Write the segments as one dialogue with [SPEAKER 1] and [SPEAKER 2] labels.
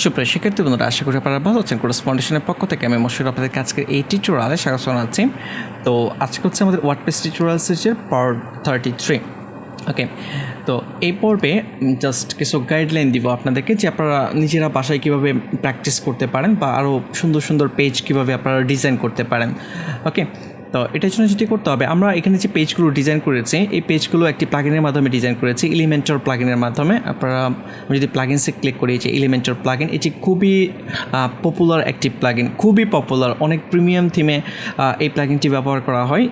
[SPEAKER 1] সুপ্রিয় শিক্ষার্থী বন্ধুরা, আশা করি আপনারা ভালো আছেন। কোর্স ফাউন্ডেশনের পক্ষ থেকে আমি মশিউর আপনাদেরকে আজকের এই টিউটোরিয়ালে স্বাগত জানাচ্ছি। তো আজকে হচ্ছে আমাদের ওয়ার্ডপ্রেস টিউটোরিয়াল সিরিজের পার্ট 33। ওকে, তো এই পর্বে জাস্ট কিছু গাইডলাইন দিব আপনাদেরকে, যে আপনারা নিজেরা বাসায় কীভাবে প্র্যাকটিস করতে পারেন বা আরও সুন্দর সুন্দর পেজ কীভাবে আপনারা ডিজাইন করতে পারেন। ওকে, তো এটার জন্য যেটি করতে হবে, আমরা এখানে যে পেজগুলো ডিজাইন করেছি এই পেজগুলো একটি প্লাগিনের মাধ্যমে ডিজাইন করেছি, এলিমেন্টর প্লাগিনের মাধ্যমে। আপনারা যদি প্লাগিনসে ক্লিক করি, যে এলিমেন্টর প্লাগিন, এটি খুবই পপুলার একটি প্লাগিন, খুবই পপুলার। অনেক প্রিমিয়াম থিমে এই প্লাগিনটি ব্যবহার করা হয়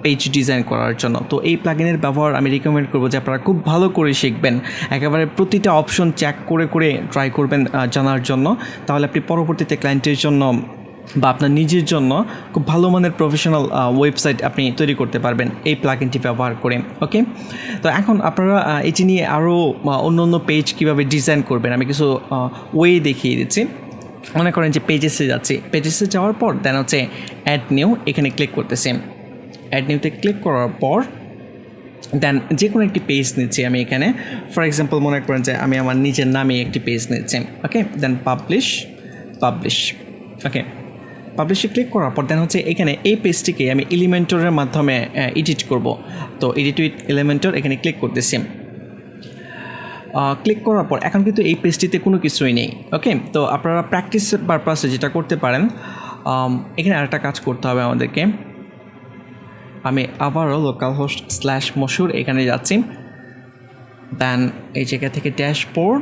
[SPEAKER 1] পেজ ডিজাইন করার জন্য। তো এই প্লাগিনের ব্যবহার আমি রিকমেন্ড করবো যে আপনারা খুব ভালো করে শিখবেন, একেবারে প্রতিটা অপশন চেক করে করে ট্রাই করবেন জানার জন্য। তাহলে আপনি পরবর্তীতে ক্লায়েন্টের জন্য বা আপনার নিজের জন্য খুব ভালো মানের প্রফেশনাল ওয়েবসাইট আপনি তৈরি করতে পারবেন এই প্লাগিনটি ব্যবহার করে। ওকে, তো এখন আপনারা এটি নিয়ে আরও অন্য অন্য পেজ কীভাবে ডিজাইন করবেন আমি কিছু ওয়ে দেখিয়ে দিচ্ছি। মনে করেন যে পেজেসে যাচ্ছি, পেজেসে যাওয়ার পর দেন হচ্ছে অ্যাড নিউ, এখানে ক্লিক করতেছি। অ্যাড নিউতে ক্লিক করার পর দেন যে কোনো একটি পেজ নিচ্ছি আমি এখানে। ফর এক্সাম্পল মনে করেন যে আমি আমার নিজের নামে একটি পেজ নিচ্ছি। ওকে, দেন পাবলিশ। ওকে, পাবলিশে ক্লিক করার পর দেন হচ্ছে এখানে এই পেজটিকে আমি এলিমেন্টরের মাধ্যমে এডিট করব। তো এডিট উইথ এলিমেন্টর এখানে ক্লিক করতেছি। ক্লিক করার পর এখন কিন্তু এই পেজটিতে কোনো কিছুই নেই। ওকে, তো আপনারা প্র্যাকটিস পারপাসে যেটা করতে পারেন, এখানে আরেকটা কাজ করতে হবে আমাদেরকে। আমি আবারও লোকাল হোস্ট /মশিউর এখানে যাচ্ছি। দেন এই জায়গা থেকে ড্যাশবোর্ড,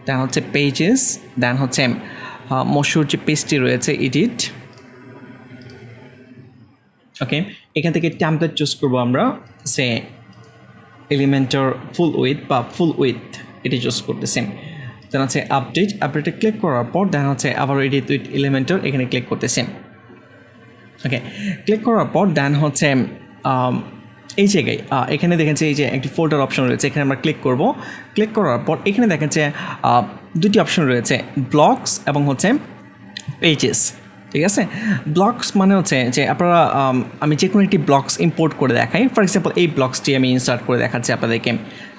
[SPEAKER 1] দেন হচ্ছে পেজেস, দেন হচ্ছে মশিউর যে পেজটি রয়েছে এডিট। ওকে, এখান থেকে টেমপ্লেট চুজ করবো আমরা, সে এলিমেন্টর ফুল উইথ এটি চুজ করতেছি। দেন হচ্ছে আপডেটে ক্লিক করার পর দেন হচ্ছে আবার এডিট উইথ এলিমেন্টর এখানে ক্লিক করতেছি। ওকে, ক্লিক করার পর দেন হচ্ছে এই জায়গায় এখানে দেখেন যে এই যে একটি ফোল্ডার অপশন রয়েছে, এখানে আমরা ক্লিক করব। ক্লিক করার পর এখানে দেখেন যে দুটি অপশন রয়েছে, ব্লকস এবং হচ্ছে পেজেস। ঠিক আছে, ব্লকস মানে হচ্ছে যে আপনারা আমি যে কোনো একটি ব্লকস ইম্পোর্ট করে দেখাই। ফর এক্সাম্পল এই ব্লকসটি আমি ইনসার্ট করে দেখাচ্ছি আপনাদেরকে।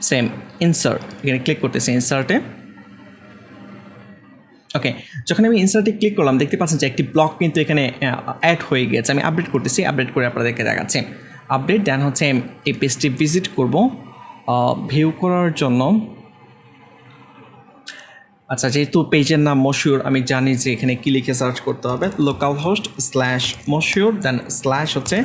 [SPEAKER 1] সেম ইনসার্ট, এখানে ক্লিক করতেছি ইনসার্টে। ওকে, যখন আমি ইনসার্টে ক্লিক করলাম দেখতে পাচ্ছেন যে একটি ব্লক কিন্তু এখানে অ্যাড হয়ে গেছে। আমি আপডেট করতেছি, আপডেট করে আপনাদেরকে দেখাচ্ছি। আপডেট দেন হচ্ছে এই পেজটি ভিজিট করব ভিউ করার জন্য। আচ্ছা, যেহেতু পেজের নাম মশিউর, আমি জানি যে এখানে কী লিখে সার্চ করতে হবে, লোকাল হোস্ট /মশিউর দেন হচ্ছে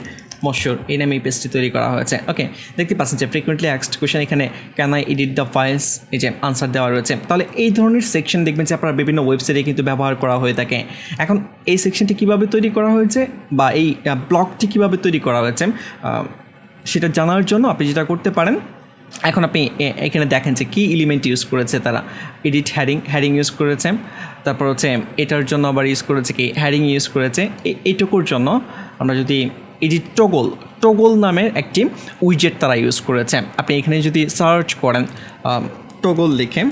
[SPEAKER 1] মশিউর, এই নামে এই পেজটি তৈরি করা হয়েছে। ওকে, দেখতে পাচ্ছেন যে ফ্রিকুয়েন্টলি আস্কড কোয়েশ্চেন, এখানে can I edit the files, এই যে আনসার দেওয়া রয়েছে। তাহলে এই ধরনের সেকশন দেখবেন যে আপনারা বিভিন্ন ওয়েবসাইটে কিন্তু ব্যবহার করা হয়ে থাকে। এখন এই সেকশনটি কীভাবে তৈরি করা হয়েছে বা এই ব্লকটি কীভাবে তৈরি করা হয়েছে সেটা জানার জন্য আপনি যেটা করতে পারেন, এখন আপনি এখানে দেখেন যে কী এলিমেন্ট ইউজ করেছে তারা। এডিট হ্যাডিং ইউজ করেছে, তারপর হচ্ছে এটার জন্য আবার ইউজ করেছে কি হ্যাডিং ইউজ করেছে। এইটুকুর জন্য আমরা যদি এডিট টগল নামের একটি উইজেট তারা ইউজ করেছে। আপনি এখানে যদি সার্চ করেন টগল লিখে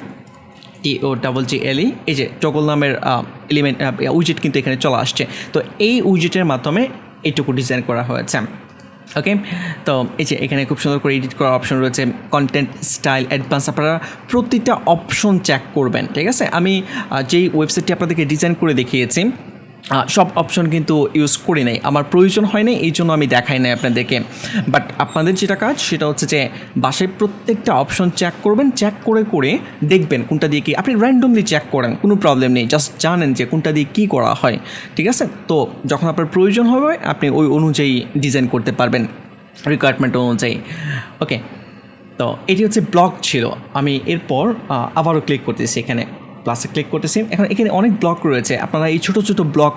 [SPEAKER 1] TOGGLE, এই যে টগল নামের এলিমেন্ট উইজেট কিন্তু এখানে চলে আসছে। তো এই উইজেটের মাধ্যমে এইটুকু ডিজাইন করা হয়েছে। ওকে, তো এই যে এখানে খুব সুন্দর করে এডিট করার অপশন রয়েছে, কন্টেন্ট স্টাইল অ্যাডভান্স, আপনারা প্রতিটা অপশন চেক করবেন। ঠিক আছে, আমি যেই ওয়েবসাইটটি আপনাদেরকে ডিজাইন করে দেখিয়েছি সব অপশন কিন্তু ইউজ করি নাই, আমার প্রয়োজন হয় নাই, এই জন্য আমি দেখাই নাই আপনাদেরকে। বাট আপনাদের যেটা কাজ সেটা হচ্ছে যে বাসায় প্রত্যেকটা অপশন চেক করবেন, চেক করে করে দেখবেন কোনটা দিয়ে কি। আপনি র্যান্ডমলি চেক করেন, কোনো প্রবলেম নেই, জাস্ট জানেন যে কোনটা দিয়ে কী করা হয়। ঠিক আছে, তো যখন আপনার প্রয়োজন হবে আপনি ওই অনুযায়ী ডিজাইন করতে পারবেন, রিকোয়ারমেন্ট অনুযায়ী। ওকে, তো এটি হচ্ছে ব্লক ছিল। আমি এরপর আবারও ক্লিক করতেছি, এখানে প্লাসে ক্লিক করতেছি। এখন এখানে অনেক ব্লক রয়েছে, আপনারা এই ছোটো ছোটো ব্লক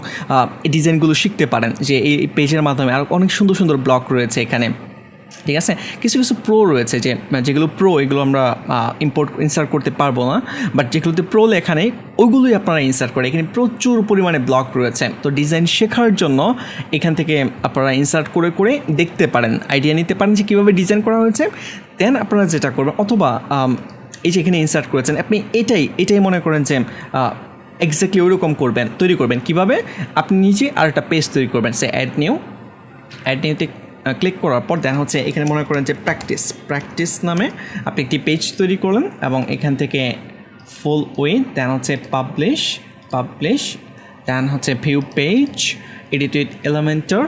[SPEAKER 1] ডিজাইনগুলো শিখতে পারেন, যে এই পেজের মাধ্যমে আর অনেক সুন্দর সুন্দর ব্লক রয়েছে এখানে। ঠিক আছে, কিছু কিছু প্রো রয়েছে যেগুলো প্রো, এগুলো আমরা ইনসার্ট করতে পারবো না, বাট যেগুলোতে প্রো লেখা নেই ওইগুলোই আপনারা ইনসার্ট করে। এখানে প্রচুর পরিমাণে ব্লক রয়েছে। তো ডিজাইন শেখার জন্য এখান থেকে আপনারা ইনসার্ট করে করে দেখতে পারেন, আইডিয়া নিতে পারেন যে কীভাবে ডিজাইন করা হয়েছে। দেন আপনারা যেটা করবেন, অথবা এই যে এখানে ইনসার্ট করেছেন আপনি, এটাই মনে করেন যে এক্স্যাক্টলি ওইরকম তৈরি করবেন। কীভাবে? আপনি নিজে আর একটা পেজ তৈরি করবেন, সে অ্যাড নিউতে ক্লিক করার পর দেন হচ্ছে এখানে মনে করেন যে প্র্যাকটিস নামে আপনি একটি পেজ তৈরি করলেন এবং এখান থেকে ফুল উইথ, দেন হচ্ছে পাবলিশ, দেন হচ্ছে view page, edit with Elementor.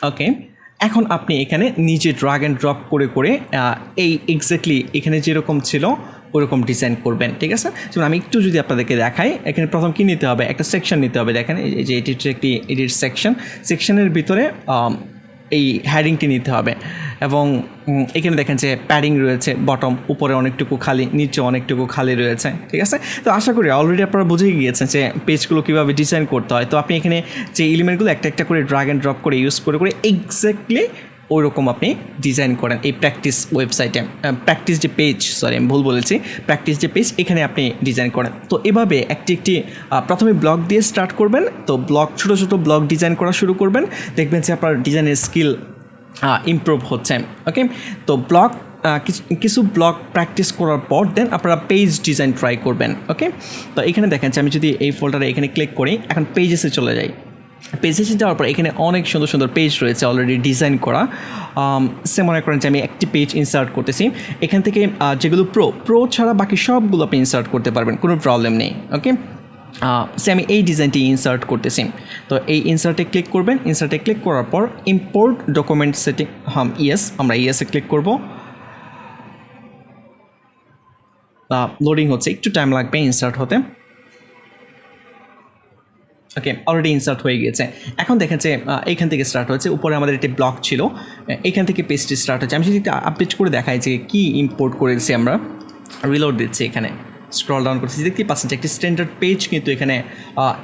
[SPEAKER 1] Okay, এখন আপনি এখানে নিজে ড্রাগ অ্যান্ড ড্রপ করে করে এই এক্স্যাক্টলি এখানে যেরকম ছিল ওরকম ডিজাইন করবেন, ঠিক আছে? যেমন আমি একটু যদি আপনাদেরকে দেখাই, এখানে প্রথম কী নিতে হবে, একটা সেকশন নিতে হবে। দেখেন এই যে এটি হচ্ছে একটি এডিট সেকশনের ভিতরে এই হ্যাডিংটি নিতে হবে, এবং এখানে দেখেন যে প্যাডিং রয়েছে, বটম উপরে অনেকটুকু খালি, নিচে অনেকটুকু খালি রয়েছে, ঠিক আছে? তো আশা করি অলরেডি আপনারা বুঝেই গিয়েছেন যে পেজগুলো কীভাবে ডিজাইন করতে হয়। তো আপনি এখানে যে এলিমেন্টগুলো একটা একটা করে ড্রাগ অ্যান্ড ড্রপ করে ইউজ করে এক্স্যাক্টলি ওইরকম আপনি ডিজাইন করেন এই প্র্যাকটিস ওয়েবসাইটে, প্র্যাকটিস যে পেজ, সরি আমি ভুল বলেছি, প্র্যাকটিস যে পেজ এখানে আপনি ডিজাইন করেন। তো এভাবে একটি প্রথমে ব্লগ দিয়ে স্টার্ট করবেন। তো ছোটো ছোটো ব্লগ ডিজাইন করা শুরু করবেন, দেখবেন যে আপনার ডিজাইনের স্কিল ইমপ্রুভ হচ্ছে। ওকে, তো কিছু ব্লগ প্র্যাকটিস করার পর দেন আপনারা পেজ ডিজাইন ট্রাই করবেন। ওকে, তো এখানে দেখেন যে আমি যদি এই ফোল্ডারে এখানে ক্লিক করি, এখন পেজেসে চলে যাই। পেজেসে যাওয়ার পর এখানে অনেক সুন্দর সুন্দর পেজ রয়েছে অলরেডি ডিজাইন করা। সে মনে করেন যে আমি একটি পেজ ইনসার্ট করতেছি, এখান থেকে যেগুলো প্রো ছাড়া বাকি সবগুলো আপনি ইনসার্ট করতে পারবেন, কোনো প্রবলেম নেই। ওকে, সে আমি এই ডিজাইনটি ইনসার্ট করতেছি। তো এই ইনসার্টে ক্লিক করবেন, ইনসার্টে ক্লিক করার পর ইম্পোর্ট ডকুমেন্ট সেটিং, ইয়েস, আমরা ইয়েসে ক্লিক করব। লোডিং হচ্ছে, একটু টাইম লাগবে ইনসার্ট হতে। ওকে, অলরেডি ইনসার্ট হয়ে গিয়েছে। এখন দেখেন যে এইখান থেকে স্টার্ট হয়েছে, উপরে আমাদের একটি ব্লক ছিল, এখান থেকে পেজটি স্টার্ট হচ্ছে। আমি যদি আপডেট করে দেখাই যে কী ইম্পোর্ট করেছি আমরা, রিলোড দিচ্ছি, এখানে স্ক্রল ডাউন করছি, দেখতেই পাচ্ছেন যে একটি স্ট্যান্ডার্ড পেজ কিন্তু এখানে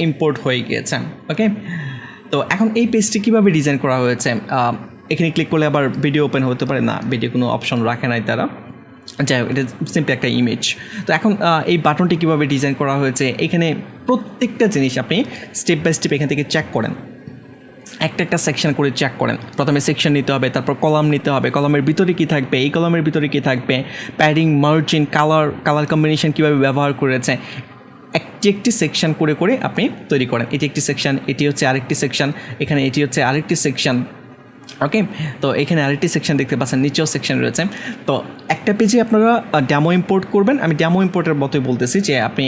[SPEAKER 1] ইম্পোর্ট হয়ে গিয়েছে। ওকে, তো এখন এই পেজটি কীভাবে ডিজাইন করা হয়েছে, এখানে ক্লিক করলে আবার ভিডিও ওপেন হতে পারে না, ভিডিও কোনো অপশন রাখে নাই তারা, যাই হোক এটা সিম্পলি একটা ইমেজ। তো এখন এই বাটনটি কীভাবে ডিজাইন করা হয়েছে, এখানে প্রত্যেকটা জিনিস আপনি স্টেপ বাই স্টেপ এখান থেকে চেক করেন, একটা সেকশন করে চেক করেন। প্রথমে সেকশন নিতে হবে, তারপর কলাম নিতে হবে, কলামের ভিতরে কী থাকবে, এই কলামের ভিতরে কী থাকবে, প্যাডিং, মার্জিন, কালার কম্বিনেশন কীভাবে ব্যবহার করেছে, একটি সেকশন করে করে আপনি তৈরি করেন। এটি একটি সেকশন, এটি হচ্ছে আরেকটি সেকশন, এখানে এটি হচ্ছে আরেকটি সেকশন। ওকে, তো এখানে আরেকটি সেকশন দেখতে পাচ্ছেন, নিচেও সেকশন রয়েছে। তো একটা পেজে আপনারা ডেমো ইম্পোর্ট করবেন, আমি ডেমো ইম্পোর্টের মতোই বলতেছি যে আপনি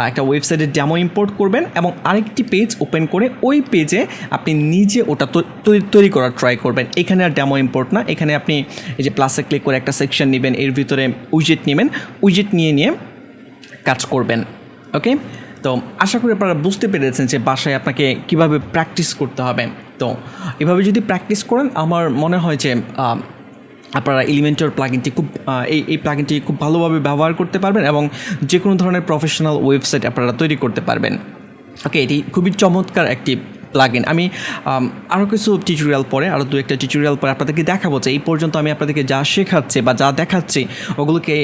[SPEAKER 1] একটা ওয়েবসাইটের ডেমো ইম্পোর্ট করবেন এবং আরেকটি পেজ ওপেন করে ওই পেজে আপনি নিজে ওটা তৈরি করার ট্রাই করবেন। এখানে আর ডেমো ইম্পোর্ট না, এখানে আপনি এই যে প্লাসে ক্লিক করে একটা সেকশন নেবেন, এর ভিতরে উইজেট নেবেন, উইজেট নিয়ে কাজ করবেন। ওকে, তো আশা করি আপনারা বুঝতে পেরেছেন যে বাসায় আপনাকে কীভাবে প্র্যাকটিস করতে হবে। তো এভাবে যদি প্র্যাকটিস করেন, আমার মনে হয় যে আপনারা এলিমেন্টর প্লাগিনটি এই প্লাগিনটি খুব ভালোভাবে ব্যবহার করতে পারবেন এবং যে কোনো ধরনের প্রফেশনাল ওয়েবসাইট আপনারা তৈরি করতে পারবেন। ওকে, এটি খুবই চমৎকার একটি প্লাগিন। আমি আরও কিছু টিউটোরিয়াল পরে, আরও দু একটা টিউটোরিয়াল পরে আপনাদেরকে দেখাবো যে এই পর্যন্ত আমি আপনাদেরকে যা শেখাচ্ছি বা যা দেখাচ্ছি ওগুলোকে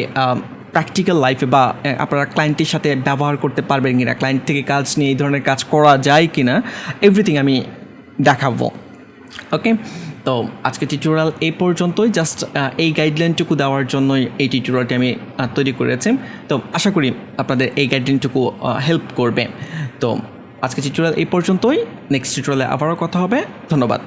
[SPEAKER 1] প্র্যাকটিক্যাল লাইফে বা আপনারা ক্লায়েন্টের সাথে ব্যবহার করতে পারবেন কিনা, ক্লায়েন্ট থেকে কাজ নিয়ে এই ধরনের কাজ করা যায় কিনা, এভরিথিং আমি দেখাবো। ওকে, তো আজকে টিউটোরিয়াল এই পর্যন্তই, জাস্ট এই গাইডলাইনটুকু দেওয়ার জন্যই এই টিউটোরিয়ালটি আমি তৈরি করেছি। তো আশা করি আপনাদের এই গাইডলাইনটুকু হেল্প করবে। তো আজকে টিউটোরিয়াল এই পর্যন্তই, নেক্সট টিউটোরিয়ালে আবারও কথা হবে। ধন্যবাদ।